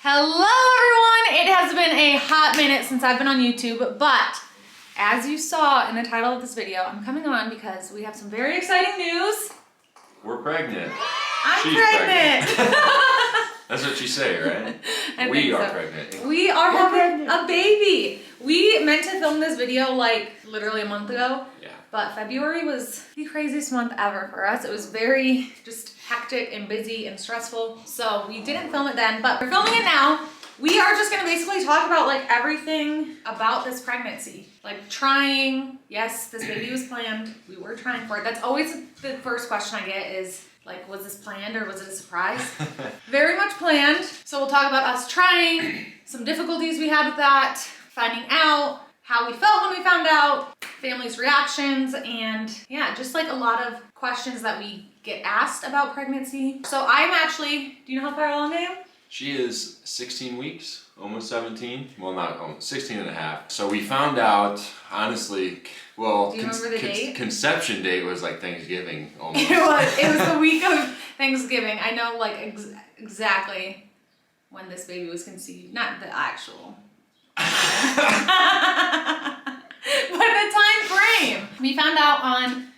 Hello everyone! It has been a hot minute since I've been on YouTube, but as you saw in the title of this video, I'm coming on because we have some very exciting news. We're pregnant. She's pregnant. That's what you say, right? We are pregnant. We are having a baby. We meant to film this video like literally a month ago. Yeah. But February was the craziest month ever for us. It was very just hectic and busy and stressful. So we didn't film it then, but we're filming it now. We are just gonna basically talk about like everything about this pregnancy. Like trying, yes, this baby was planned. We were trying for it. That's always the first question I get is like, was this planned or was it a surprise? Very much planned. So we'll talk about us trying, some difficulties we had with that, finding out, how we felt when we found out, family's reactions, and yeah, just like a lot of questions that we get asked about pregnancy. So I'm actually, do you know how far along I am? She is 16 weeks, almost 17. Well, not almost, 16 and a half. So we found out, honestly, well, do you remember the date? Conception date was like Thanksgiving almost. It was the week of Thanksgiving. I know like exactly when this baby was conceived, not the actual. But the time frame. We found out on,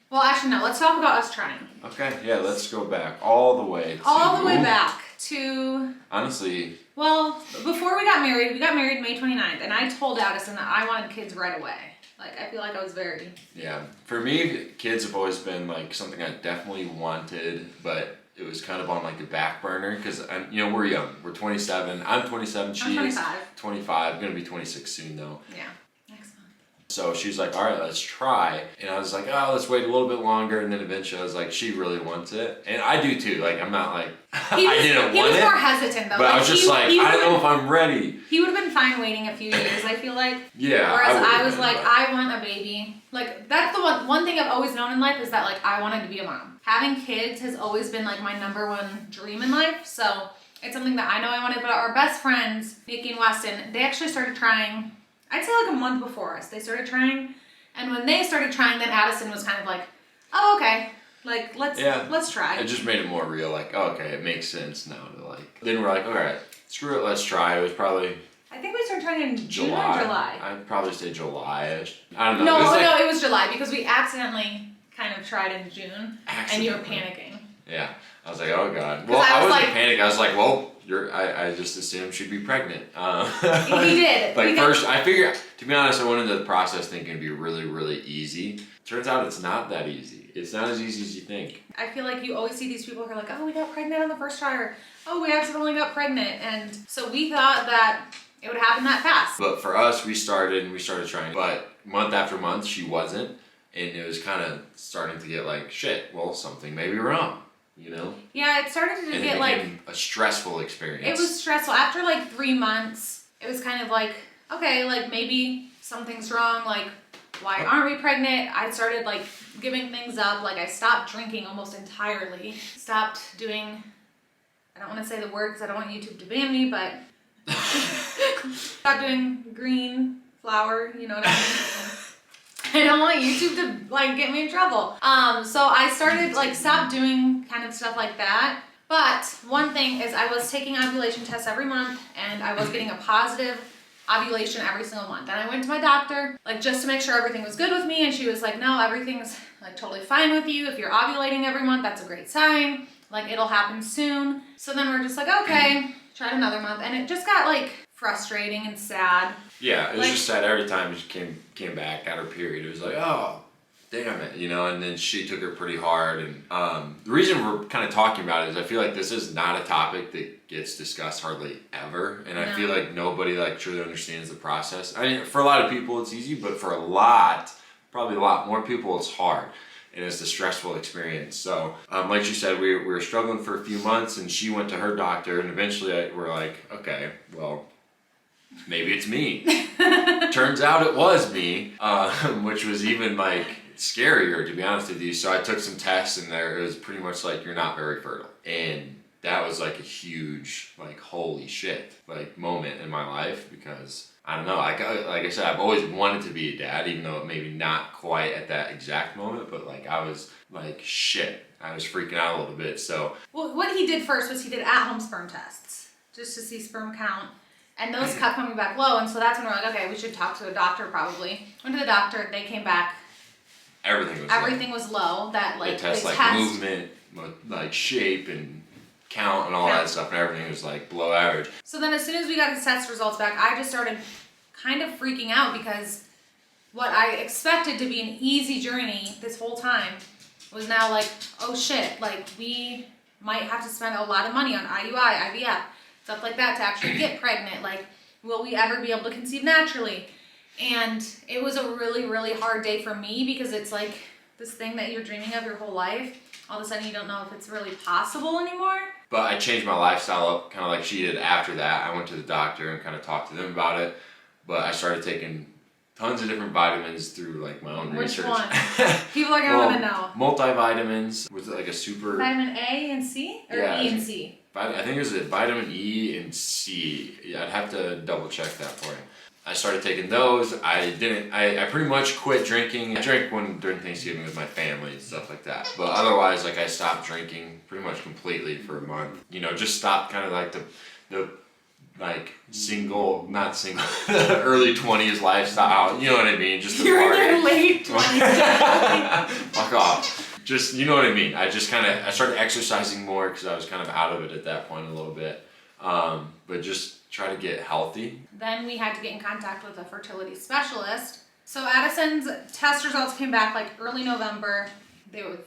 well actually no, let's talk about us trying. Okay, yeah, let's go back all the way back to, honestly, well, before we got married May 29th, and I told Addison that I wanted kids right away. Like, I feel like I was very... Yeah, for me, kids have always been like something I definitely wanted, but it was kind of on like the back burner because we're young. We're 27. I'm 27. She is 25. I'm gonna be 26 soon though. Yeah, next month. So she's like, all right, let's try. And I was like, oh, let's wait a little bit longer. And then eventually I was like, she really wants it, and I do too. Like, I'm not like I didn't want it. He was more hesitant though. But I was just like, I don't know if I'm ready. He would have been fine waiting a few years, I feel like. Yeah. Whereas I was like, I want a baby. Like, that's the one thing I've always known in life is that like I wanted to be a mom. Having kids has always been like my #1 dream in life. So it's something that I know I wanted. But our best friends, Nikki and Weston, they actually started trying, I'd say like a month before us. They started trying. And when they started trying, then Addison was kind of like, oh, okay. Like, let's try. It just made it more real. Like, oh, okay, it makes sense now to like. Then we're like, all right, screw it, let's try. It was probably. I think we started trying in June or July. I'd probably say July. I don't know. No, it was July because we accidentally kind of tried in June, and you were panicking. Yeah, I was like, oh god. Well, I wasn't panicking. I was like, well, I just assumed she'd be pregnant. He did. Like first, I figured. To be honest, I went into the process thinking it'd be really, really easy. Turns out it's not that easy. It's not as easy as you think. I feel like you always see these people who are like, oh, we got pregnant on the first try, or oh, we accidentally got pregnant, and so we thought that it would happen that fast. But for us, we started trying, but month after month, she wasn't, and it was kind of starting to get like, shit, well, something may be wrong, you know? Yeah, it started to get like a stressful experience. It was stressful. After like 3 months, it was kind of like, okay, like maybe something's wrong, like why aren't we pregnant? I started like giving things up, like I stopped drinking almost entirely, stopped doing, I don't want to say the word because I don't want YouTube to ban me, but stop doing green flour, you know what I mean? I don't want YouTube to like get me in trouble. So I started like stop doing kind of stuff like that. But one thing is I was taking ovulation tests every month and I was getting a positive ovulation every single month. And I went to my doctor like just to make sure everything was good with me, and she was like, no, everything's like totally fine with you. If you're ovulating every month, that's a great sign. Like it'll happen soon. So then we're just like, okay, tried another month, and it just got like frustrating and sad. Yeah, it was just sad every time she came back at her period. It was like, oh, damn it, you know. And then she took it pretty hard. And the reason we're kind of talking about it is I feel like this is not a topic that gets discussed hardly ever, and I feel like nobody like truly understands the process. I mean, for a lot of people it's easy, but for probably a lot more people it's hard. And it's a stressful experience. So, like you said, we were struggling for a few months, and she went to her doctor, and eventually we're like, okay, well, maybe it's me. Turns out it was me, which was even like scarier, to be honest with you. So I took some tests, and it was pretty much like, you're not very fertile. And that was like a huge, like, holy shit, like moment in my life, because I don't know, like I said, I've always wanted to be a dad, even though maybe not quite at that exact moment, but like I was like, shit, I was freaking out a little bit. So well, what he did first was he did at-home sperm tests. just to see sperm count. And those kept coming back low, and so that's when we're like, okay, we should talk to a doctor probably. Went to the doctor, they came back. Everything was low. That like they test movement, like shape and count and all that stuff, and everything was like below average. So then as soon as we got the test results back, I just started kind of freaking out because what I expected to be an easy journey this whole time was now like, oh shit, like we might have to spend a lot of money on IUI, IVF, stuff like that to actually get pregnant. Like, will we ever be able to conceive naturally? And it was a really, really hard day for me because it's like this thing that you're dreaming of your whole life. All of a sudden you don't know if it's really possible anymore. But I changed my lifestyle up kind of like she did after that. I went to the doctor and kind of talked to them about it. But I started taking tons of different vitamins through like my own research. Which one? People are gonna want to know. Multivitamins. Was it like a super... Vitamin A and C? Or E and C? I think it was a vitamin E and C. Yeah, I'd have to double check that for you. I started taking those. I pretty much quit drinking. I drank during Thanksgiving with my family and stuff like that. But otherwise, like I stopped drinking pretty much completely for a month. You know, just stopped kind of like the like not single, early 20s lifestyle. You know what I mean? Just the You're party. in your late 20s. Fuck off. Just, you know what I mean? I started exercising more because I was kind of out of it at that point a little bit. But just try to get healthy. Then we had to get in contact with a fertility specialist. So Addison's test results came back like early November.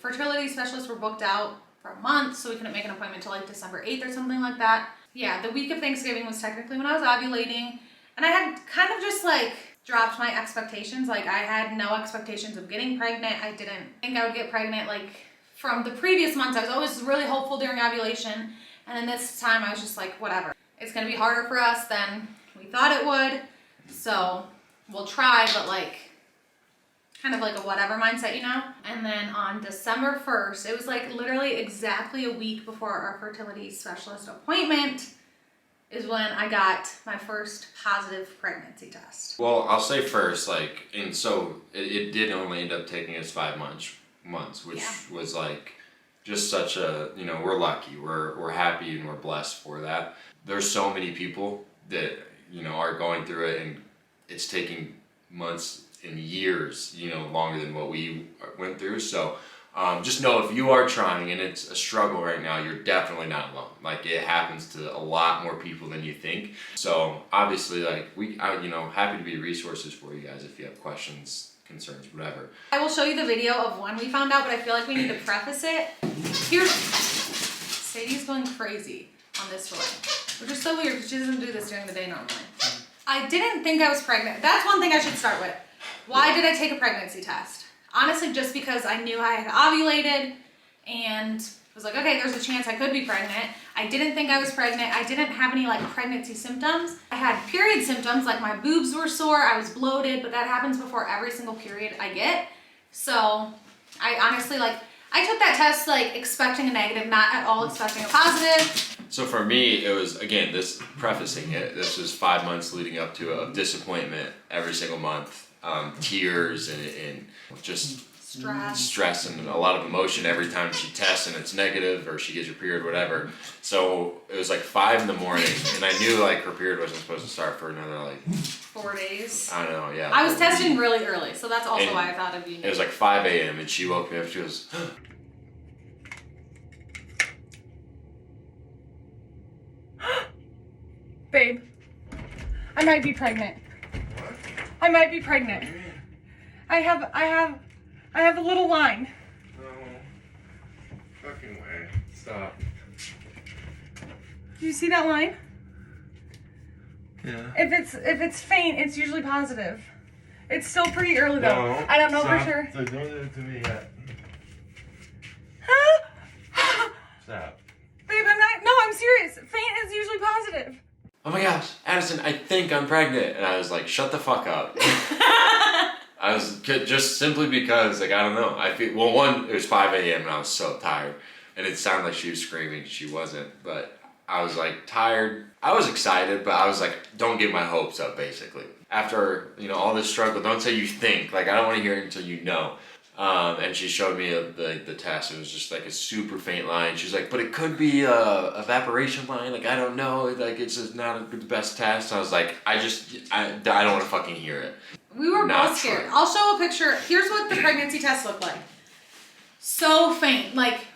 Fertility specialists were booked out for a month, so we couldn't make an appointment until like December 8th or something like that. Yeah, the week of Thanksgiving was technically when I was ovulating, and I had kind of just like dropped my expectations. Like I had no expectations of getting pregnant. I didn't think I would get pregnant. Like from the previous months, I was always really hopeful during ovulation, and then this time I was just like, whatever. It's gonna be harder for us than we thought it would, so we'll try, but like kind of like a whatever mindset, you know? And then on December 1st, it was like literally exactly a week before our fertility specialist appointment is when I got my first positive pregnancy test. Well, I'll say first, like, and so it did only end up taking us 5 months, which was like just such a, you know, we're lucky, we're happy and we're blessed for that. There's so many people that, you know, are going through it, and it's taking months and years, you know, longer than what we went through. So just know if you are trying and it's a struggle right now, you're definitely not alone. Like it happens to a lot more people than you think. So obviously, like you know, happy to be resources for you guys if you have questions, concerns, whatever. I will show you the video of when we found out, but I feel like we need to preface it. Here's Sadie's going crazy on this one, which is so weird because she doesn't do this during the day normally. I didn't think I was pregnant. That's one thing I should start with. Why did I take a pregnancy test? Honestly, just because I knew I had ovulated and was like, okay, there's a chance I could be pregnant. I didn't think I was pregnant. I didn't have any like pregnancy symptoms. I had period symptoms, like my boobs were sore, I was bloated, but that happens before every single period I get. So I honestly I took that test like expecting a negative, not at all expecting a positive. So for me, it was, again, this was 5 months leading up to a disappointment every single month. Tears and just stress and a lot of emotion every time she tests and it's negative or she gets her period, whatever. So it was like 5 in the morning and I knew like her period wasn't supposed to start for another like 4 days. I don't know, yeah. I was testing really early, so that's also why I thought it'd be. It was like 5 a.m. and she woke me up. She goes, babe, I might be pregnant. what? I might be pregnant. I have a little line. No. Fucking way. Stop. Do you see that line? Yeah. If it's faint, it's usually positive. It's still pretty early though. No, I don't know stop. for sure. So don't do it to me yet. Stop. Babe, I'm serious. Faint is usually positive. Oh my gosh, Addison, I think I'm pregnant. And I was like, shut the fuck up. I was just simply because, like, I don't know. It was 5 a.m. and I was so tired. And it sounded like she was screaming. She wasn't. But I was like tired. I was excited, but I was like, don't get my hopes up, basically. After, you know, all this struggle, don't say you think. Like, I don't want to hear it until you know. And she showed me the test. It was just like a super faint line. She's like, but it could be a evaporation line. Like, I don't know. Like, it's just not the best test. I was like, I don't want to fucking hear it. We were both scared. I'll show a picture. Here's what the pregnancy test looked like. So faint. Like,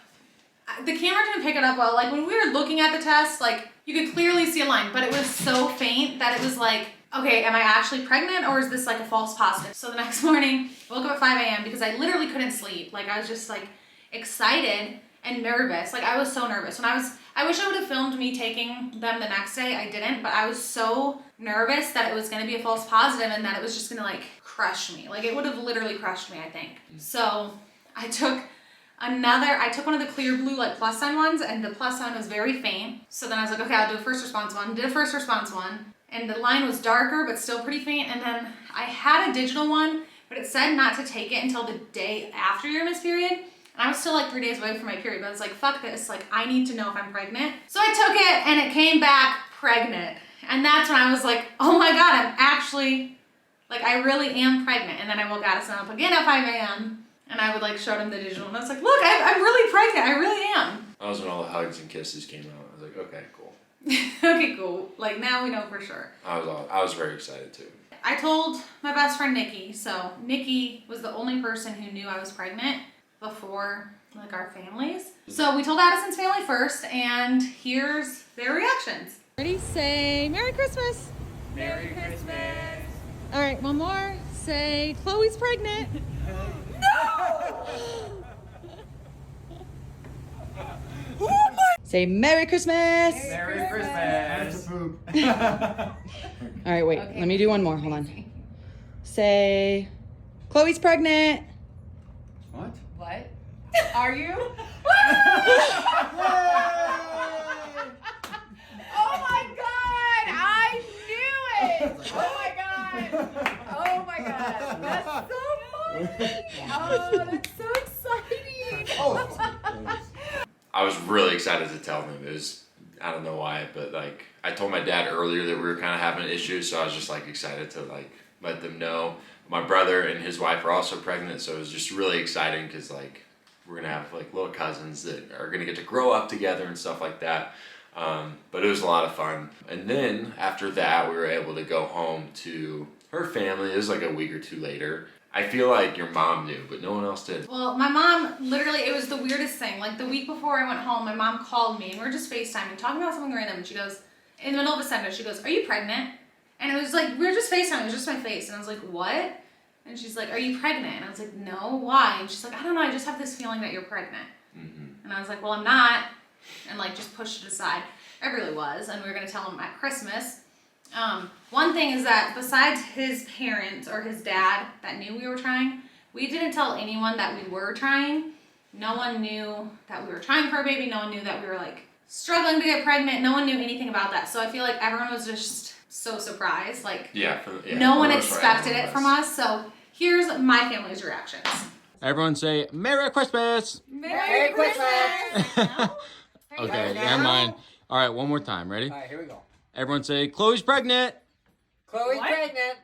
the camera didn't pick it up well. Like, when we were looking at the test, like, you could clearly see a line, but it was so faint that it was like, okay, am I actually pregnant or is this like a false positive? So the next morning, I woke up at 5 a.m. because I literally couldn't sleep. Like, I was just like excited and nervous. Like, I was so nervous. I wish I would have filmed me taking them the next day. I didn't, but I was so nervous that it was gonna be a false positive and that it was just gonna like crush me. Like, it would have literally crushed me, I think. So I took one of the clear blue like plus sign ones, and the plus sign was very faint. So then I was like, okay, I'll do a first response one. Did a first response one, and the line was darker but still pretty faint. And then I had a digital one, but it said not to take it until the day after your missed period. And I was still like 3 days away from my period, but I was like, fuck this, like, I need to know if I'm pregnant. So I took it and it came back pregnant. And that's when I was like, oh my God, I'm actually, like, I really am pregnant. And then I woke Addison up again at 5 a.m. and I would like show him the digital, and I was like, look, I'm really pregnant, I really am. That was when all the hugs and kisses came out. I was like, okay, cool. Okay, cool. Like, now we know for sure. I was very excited too. I told my best friend Nikki, so Nikki was the only person who knew I was pregnant before like our families. So we told Addison's family first, and here's their reactions. Ready? Say Merry Christmas. Merry Christmas. All right, one more. Say Chloe's pregnant. Say Merry Christmas! Merry Christmas. All right, wait. Okay. Let me do one more. Hold on. Say, Chloe's pregnant. What? What? Are you? Oh my God! I knew it! Oh my God! Oh my God! That's so funny! Oh, that's so exciting! I was really excited to tell them. It was, I don't know why, but like, I told my dad earlier that we were kind of having issues, so I was just like excited to like let them know. My brother and his wife are also pregnant, so it was just really exciting because like we're gonna have like little cousins that are gonna get to grow up together and stuff like that. But it was a lot of fun. And then after that, we were able to go home to her family. It was like a week or two later. I feel like your mom knew, but no one else did. Well, my mom, literally, it was the weirdest thing. Like, the week before I went home, my mom called me, and we were just FaceTiming, talking about something random, and she goes, in the middle of a sentence, she goes, are you pregnant? And it was like, we were just FaceTiming, it was just my face, and I was like, what? And she's like, are you pregnant? And I was like, no, why? And she's like, I don't know, I just have this feeling that you're pregnant. Mm-hmm. And I was like, well, I'm not, and like, just pushed it aside. I really was, and we were gonna tell him at Christmas. One thing is that besides his parents or his dad that knew we were trying, we didn't tell anyone that we were trying. No one knew that we were trying for a baby. No one knew that we were like struggling to get pregnant. No one knew anything about that. So I feel like everyone was just so surprised. Like, no one expected it from us. So here's my family's reactions. Everyone say Merry Christmas. Merry Christmas! Okay, never mind. All right, one more time. Ready? All right, here we go. Everyone say Chloe's pregnant. Chloe's What? pregnant.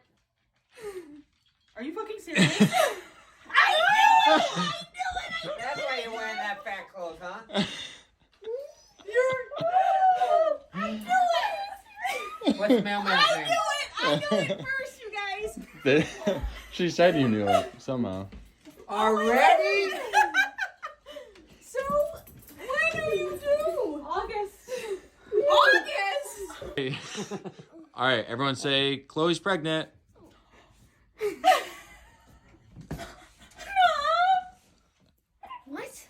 Are you fucking serious? I knew it! I knew it! That's why you're wearing that fat clothes, huh? I knew it! What's the mailman saying? I knew it first, you guys! She said you knew it somehow. Already? So, when are you due? August. August! All right, everyone say Chloe's pregnant. What?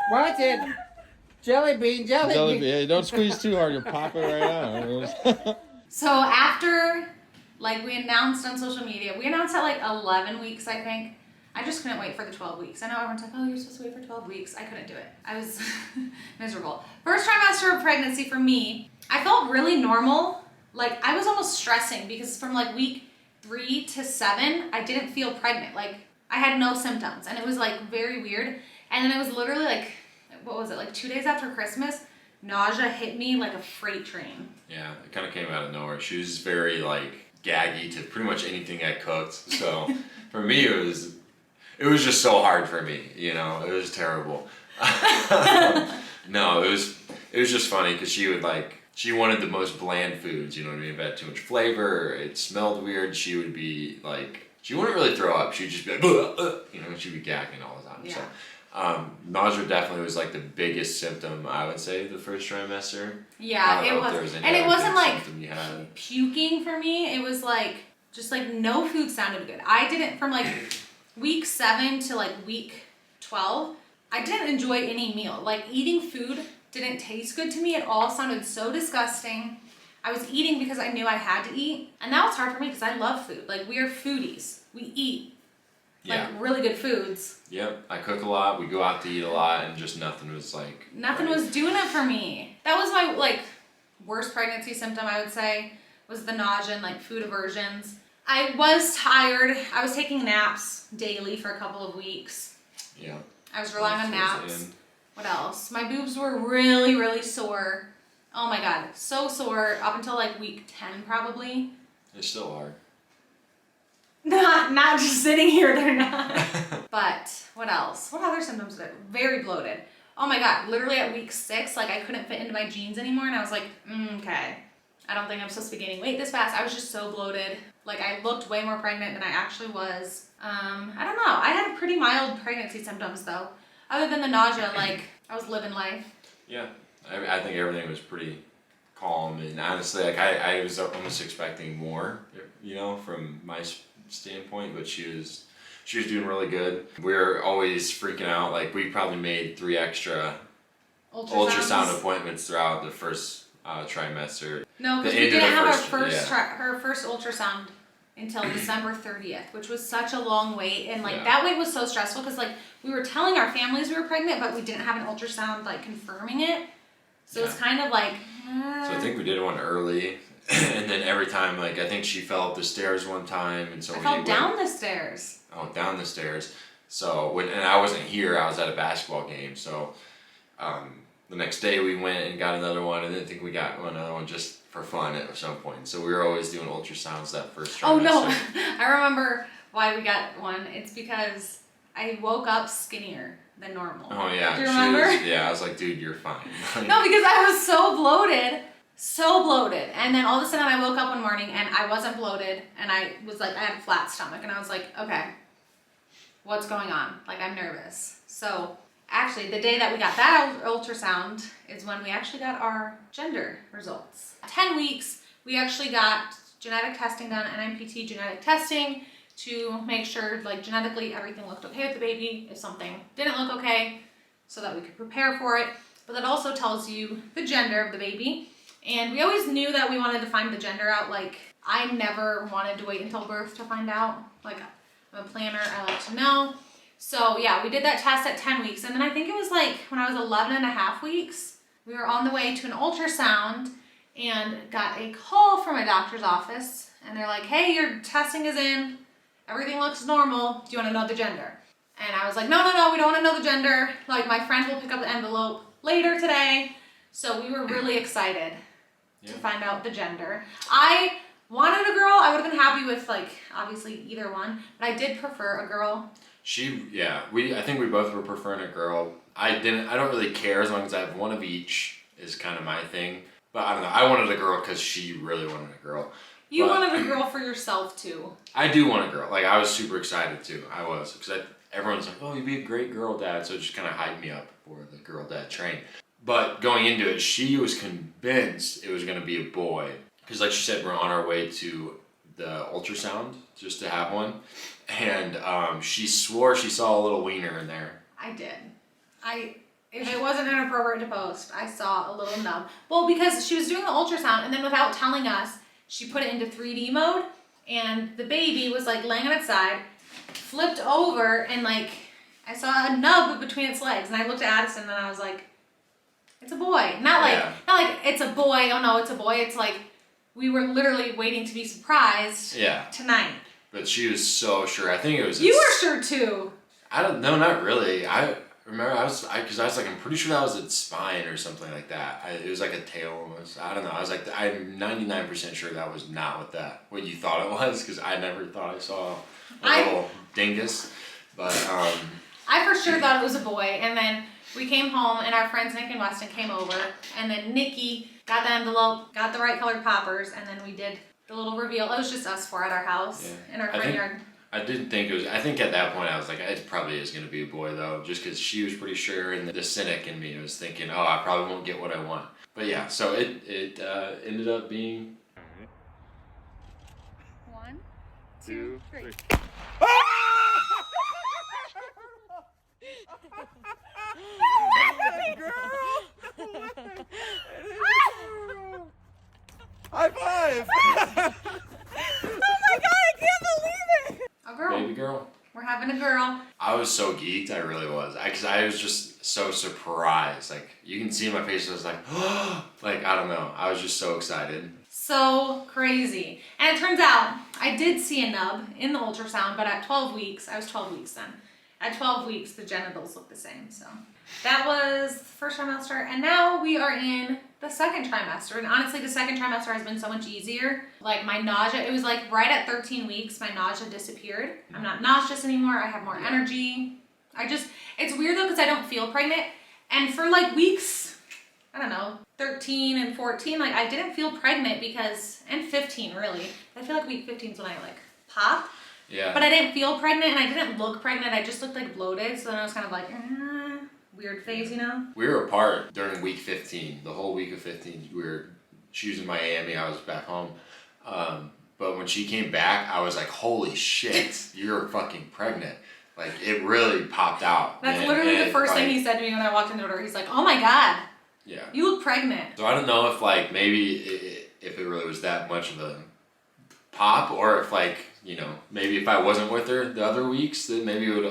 Watch it. Jelly bean, jelly bean. Yeah, don't squeeze too hard. You'll pop it right out. So after, like, we announced on social media, we announced at like 11 weeks, I think. I just couldn't wait for the 12 weeks. I know everyone's like, oh, you're supposed to wait for 12 weeks. I couldn't do it. I was miserable. First trimester of pregnancy for me, I felt really normal. Like, I was almost stressing because from like week 3 to 7, I didn't feel pregnant. Like, I had no symptoms, and it was like very weird. And then it was literally like, what was it, like 2 days after Christmas, nausea hit me like a freight train. Yeah, it kind of came out of nowhere. She was very like gaggy to pretty much anything I cooked. So for me, it was just so hard for me. You know, it was terrible. No, it was just funny because she wanted the most bland foods. You know what I mean? If it had too much flavor, it smelled weird. She would be like, she wouldn't really throw up. She'd just be like, you know, she'd be gagging all the time. Yeah. So nausea definitely was like the biggest symptom, I would say, the first trimester. Yeah, it was. And it wasn't like puking for me. It was like, just like no food sounded good. I didn't, from like week 7 to like week 12, I didn't enjoy any meal. Like eating food didn't taste good to me. It all sounded so disgusting. I was eating because I knew I had to eat. And now it's hard for me because I love food. Like we are foodies. We eat like really good foods. Yep, I cook a lot. We go out to eat a lot, and just nothing was like. Nothing was doing it for me. That was my like worst pregnancy symptom, I would say, was the nausea and like food aversions. I was tired. I was taking naps daily for a couple of weeks. Yeah. I was relying on naps. What else? My boobs were really, really sore. Oh my god, so sore up until like week 10 probably. They still are. Not just sitting here, they're not. But what else? What other symptoms did I? Very bloated. Oh my god, literally at week 6, like I couldn't fit into my jeans anymore, and I was like, okay, I don't think I'm supposed to be gaining weight this fast. I was just so bloated. Like I looked way more pregnant than I actually was. I don't know. I had pretty mild pregnancy symptoms though. Other than the nausea, like I was living life. Yeah, I think everything was pretty calm, and honestly, like I was almost expecting more, you know, from my standpoint, but she was doing really good. We were always freaking out. Like we probably made 3 extra ultrasound appointments throughout the first trimester. No, because we didn't have her first ultrasound until December 30th, which was such a long wait, and like that wait was so stressful because like we were telling our families we were pregnant, but we didn't have an ultrasound like confirming it. So it's kind of like. So I think we did one early. And then every time, like, I think she fell up the stairs one time, and so I fell down the stairs. Oh, down the stairs. So and I wasn't here. I was at a basketball game. So the next day we went and got another one. I didn't think we got another one just for fun at some point. So we were always doing ultrasounds that first trimester. Oh no, I remember why we got one. It's because I woke up skinnier than normal. Oh yeah. Do you remember? I was like, dude, you're fine. No, because I was so bloated. So bloated, and then all of a sudden I woke up one morning and I wasn't bloated, and I was like, I had a flat stomach, and I was like, okay, what's going on? Like, I'm nervous. So actually the day that we got that ultrasound is when we actually got our gender results. 10 weeks, we actually got genetic testing done, NIPT genetic testing, to make sure like genetically everything looked okay with the baby. If something didn't look okay, so that we could prepare for it. But that also tells you the gender of the baby. And we always knew that we wanted to find the gender out. Like, I never wanted to wait until birth to find out. Like, I'm a planner, I like to know. So yeah, we did that test at 10 weeks. And then I think it was like when I was 11 and a half weeks, we were on the way to an ultrasound and got a call from a doctor's office. And they're like, hey, your testing is in. Everything looks normal. Do you want to know the gender? And I was like, no, we don't want to know the gender. Like, my friend will pick up the envelope later today. So we were really excited to find out the gender. I wanted a girl. I would have been happy with like obviously either one, but I did prefer a girl. I think we both were preferring a girl. I don't really care as long as I have one of each is kind of my thing. But I don't know. I wanted a girl because she really wanted a girl. You wanted a girl for yourself too. I do want a girl. Like I was super excited too. I was because everyone's like, oh, you'd be a great girl dad. So it just kind of hyped me up for the girl dad train. But going into it, she was convinced it was going to be a boy. Because like she said, we're on our way to the ultrasound just to have one. And she swore she saw a little wiener in there. I did. If it wasn't inappropriate to post, I saw a little nub. Well, because she was doing the ultrasound and then without telling us, she put it into 3D mode. And the baby was like laying on its side, flipped over, and like I saw a nub between its legs. And I looked at Addison and I was like, it's a boy. Not like it's a boy. Oh no, it's a boy. It's like we were literally waiting to be surprised tonight. But she was so sure. I think it was. You were sure too. I don't know, not really. I remember I was like, I'm pretty sure that was its spine or something like that. It was like a tail almost. I don't know. I was like, I'm 99% sure that was not what you thought it was, because I never thought I saw a little dingus. But I for sure thought it was a boy, and then we came home and our friends Nick and Weston came over, and then Nikki got the envelope, got the right colored poppers, and then we did the little reveal. It was just us four at our house in our front yard. I didn't think it was. I think at that point I was like, it probably is going to be a boy though, just because she was pretty sure, and the cynic in me was thinking, oh, I probably won't get what I want. But yeah, so it ended up being. 1, 2, 3. High five! A girl. Baby girl. We're having a girl. I was so geeked, I really was. Because I was just so surprised. Like, you can see in my face, I was like, like, I don't know. I was just so excited. So crazy. And it turns out I did see a nub in the ultrasound, but at 12 weeks, I was 12 weeks then. At 12 weeks, the genitals look the same. So that was the first trimester. And now we are in the second trimester. And honestly, the second trimester has been so much easier. Like my nausea, it was like right at 13 weeks, my nausea disappeared. I'm not nauseous anymore. I have more energy. It's weird though, because I don't feel pregnant. And for like weeks, I don't know, 13 and 14, like I didn't feel pregnant and 15 really. I feel like week 15 is when I like popped. Yeah. But I didn't feel pregnant and I didn't look pregnant. I just looked like bloated. So then I was kind of like, weird phase, you know? We were apart during week 15. The whole week of 15, she was in Miami, I was back home. But when she came back, I was like, holy shit, you're fucking pregnant. Like, it really popped out. That's literally the first thing he said to me when I walked in the door. He's like, oh my God, you look pregnant. So I don't know if like maybe if it really was that much of a pop, or if like, you know, maybe if I wasn't with her the other weeks, then maybe it would,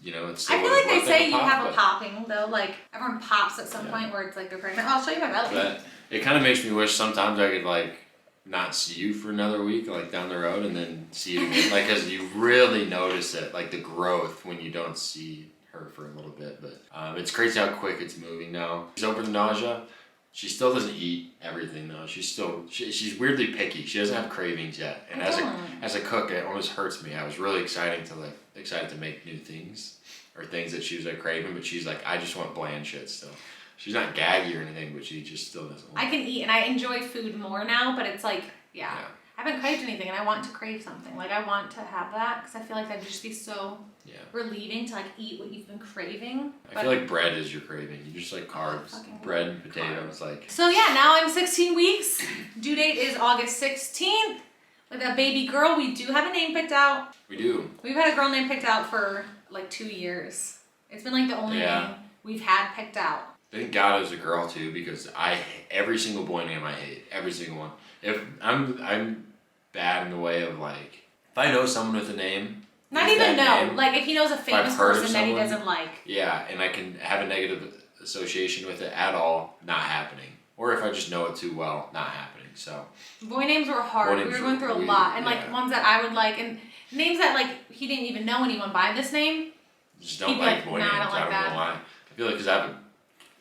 you know, it's still I feel like they say you pop, have a popping though, like everyone pops at some point where it's like they're pregnant. I'll show you my belly. But it kind of makes me wish sometimes I could like not see you for another week, like down the road, and then see you again, like, cause you really notice it, like the growth when you don't see her for a little bit. But it's crazy how quick it's moving now. She's over the nausea. She still doesn't eat everything though. She's weirdly picky. She doesn't have cravings yet. And as a cook, it almost hurts me. I was really excited to make new things, or things that she was like craving, but she's like, I just want bland shit still. She's not gaggy or anything, but she just still doesn't want I can eat and I enjoy food more now, but it's like, I haven't craved anything and I want to crave something. Like I want to have that because I feel like that'd just be so relieving to like eat what you've been craving. I feel like bread is your craving. You just like carbs, bread and potatoes. Like. So yeah, now I'm 16 weeks. Due date is August 16th. With a baby girl, we do have a name picked out. We do. We've had a girl name picked out for like 2 years. It's been like the only name we've had picked out. Thank God it was a girl too, because every single boy name I hate, every single one. If I'm bad in the way of like, if I know someone with a name. Not even know, like if he knows a famous person that he doesn't like. Yeah, and I can have a negative association with it at all, not happening. Or if I just know it too well, not happening. So. Boy names were hard. We were going through a lot, and like ones that I would like, and names that like he didn't even know anyone by this name. Just don't like boy names. I don't know why. I feel like because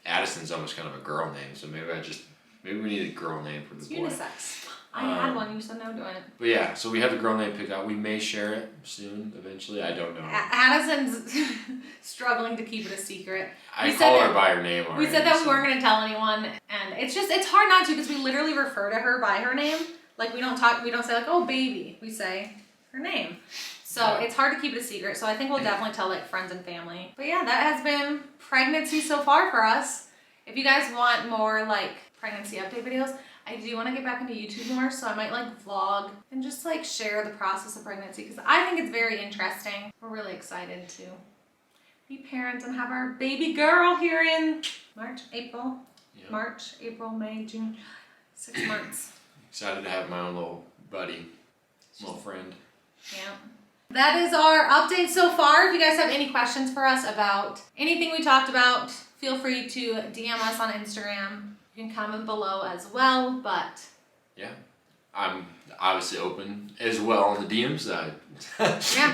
Addison's almost kind of a girl name, so maybe we need a girl name for the boy. Unisex. I had one. You said no doing it. But yeah, so we have the girl name picked out. We may share it soon, eventually. I don't know. Addison's struggling to keep it a secret. I call her by her name already. We said that we weren't going to tell anyone, and it's hard not to because we literally refer to her by her name. Like we don't say like, oh baby. We say her name. So it's hard to keep it a secret. So I think we'll definitely tell like friends and family. But yeah, that has been pregnancy so far for us. If you guys want more like pregnancy update videos, I do want to get back into YouTube more, so I might like vlog and just like share the process of pregnancy because I think it's very interesting. We're really excited to be parents and have our baby girl here in March, April, May, June, 6 months. Excited to have my own little buddy, little friend. Yeah. That is our update so far. If you guys have any questions for us about anything we talked about, feel free to DM us on Instagram. You can comment below as well, but... Yeah. I'm obviously open as well in the DMs. Yeah.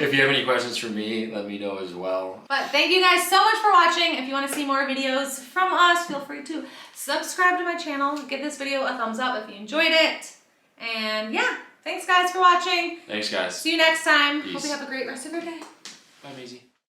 If you have any questions for me, let me know as well. But thank you guys so much for watching. If you want to see more videos from us, feel free to subscribe to my channel. Give this video a thumbs up if you enjoyed it. And yeah, thanks guys for watching. Thanks, guys. See you next time. Peace. Hope you have a great rest of your day. Bye, Maisie.